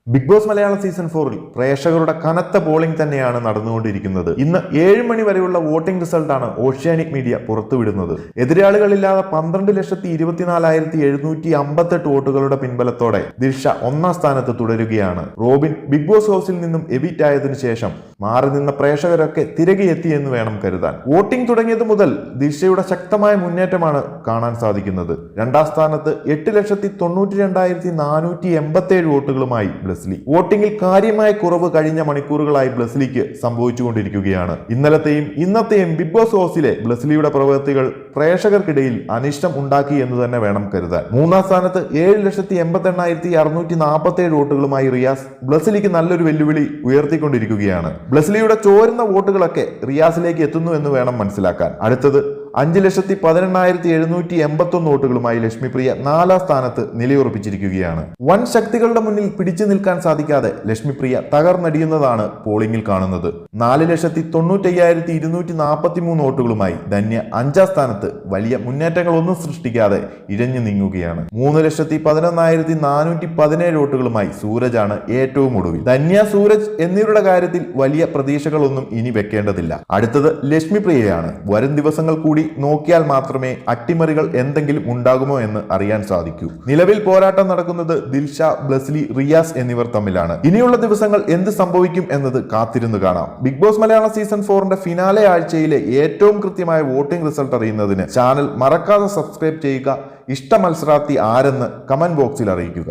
Big Boss Malayalam season 4-ൽ പ്രേക്ഷകരുടെ കനത്ത polling തന്നെയാണ് നടന്നുകൊണ്ടിരിക്കുന്നത്. ഇന്ന് 7 മണി വരെയുള്ള വോട്ടിംഗ് റിസൾട്ടാണ് ഓഷ്യാനിക് മീഡിയ പുറത്തുവിടുന്നത്. എതിരാളികളില്ലാതെ 12,24,758 വോട്ടുകളുടെ പിൻബലത്തോടെ ദിൽഷ ഒന്നാം സ്ഥാനത്ത് തുടരുകയാണ്. റോബിൻ ബിഗ് ബോസ് ഹൗസിൽ നിന്നും എവിറ്റ് ആയതിനു ശേഷം മാറി നിന്ന പ്രേക്ഷകരൊക്കെ തിരികെ എത്തിയെന്ന് വേണം കരുതാൻ. വോട്ടിംഗ് തുടങ്ങിയത് മുതൽ ദിൽഷയുടെ ശക്തമായ മുന്നേറ്റമാണ് കാണാൻ സാധിക്കുന്നത്. രണ്ടാം സ്ഥാനത്ത് 8,92,487 വോട്ടുകളുമായി ബ്ലസ്ലി. വോട്ടിംഗിൽ കാര്യമായ കുറവ് കഴിഞ്ഞ മണിക്കൂറുകളായി ബ്ലസ്ലിക്ക് സംഭവിച്ചുകൊണ്ടിരിക്കുകയാണ്. ഇന്നലത്തെയും ഇന്നത്തെയും ബിഗ് ബോസ് ഹൗസിലെ ബ്ലസ്ലിയുടെ പ്രവൃത്തികൾ പ്രേക്ഷകർക്കിടയിൽ അനിഷ്ടം ഉണ്ടാക്കി എന്ന് തന്നെ വേണം കരുതാൻ. മൂന്നാം സ്ഥാനത്ത് 7,88,647 വോട്ടുകളുമായി റിയാസ് ബ്ലസ്ലിക്ക് നല്ലൊരു വെല്ലുവിളി ഉയർത്തിക്കൊണ്ടിരിക്കുകയാണ്. ബ്ലസ്ലിയുടെ ചോരുന്ന വോട്ടുകളൊക്കെ റിയാസിലേക്ക് എത്തുന്നു എന്ന് വേണം മനസ്സിലാക്കാൻ. അടുത്തത് 5,18,781 വോട്ടുകളുമായി ലക്ഷ്മിപ്രിയ 4ാം സ്ഥാനത്ത് നിലയുറപ്പിച്ചിരിക്കുകയാണ്. വൻ ശക്തികളുടെ മുന്നിൽ പിടിച്ചു നിൽക്കാൻ സാധിക്കാതെ ലക്ഷ്മിപ്രിയ തകർന്നടിയുന്നതാണ് പോളിംഗിൽ കാണുന്നത്. 4,95,243 വോട്ടുകളുമായി ധന്യ 5ാം സ്ഥാനത്ത് വലിയ മുന്നേറ്റങ്ങളൊന്നും സൃഷ്ടിക്കാതെ ഇഴഞ്ഞു നീങ്ങുകയാണ്. 3,11,417 വോട്ടുകളുമായി സൂരജാണ് ഏറ്റവും ഒടുവിൽ. ധന്യ, സൂരജ് എന്നിവരുടെ കാര്യത്തിൽ വലിയ പ്രതീക്ഷകളൊന്നും ഇനി വെക്കേണ്ടതില്ല. അടുത്തത് ലക്ഷ്മിപ്രിയയാണ്. വരും ദിവസങ്ങൾ കൂടി നോക്കിയാൽ മാത്രമേ അട്ടിമറികൾ എന്തെങ്കിലും ഉണ്ടാകുമോ എന്ന് അറിയാൻ സാധിക്കൂ. നിലവിൽ പോരാട്ടം നടക്കുന്നത് ദിൽഷ, ബ്ലസ്ലി, റിയാസ് എന്നിവർ തമ്മിലാണ്. ഇനിയുള്ള ദിവസങ്ങൾ എന്ത് സംഭവിക്കും എന്നത് കാത്തിരുന്ന് കാണാം. ബിഗ് ബോസ് മലയാളം സീസൺ 4-ന്റെ ഫിനാലെ ആഴ്ചയിലെ ഏറ്റവും കൃത്യമായ വോട്ടിംഗ് റിസൾട്ട് അറിയുന്നതിന് ചാനൽ മറക്കാതെ സബ്സ്ക്രൈബ് ചെയ്യുക. ഇഷ്ട മത്സരാർത്ഥി ആരെന്ന് കമന്റ് ബോക്സിൽ അറിയിക്കുക.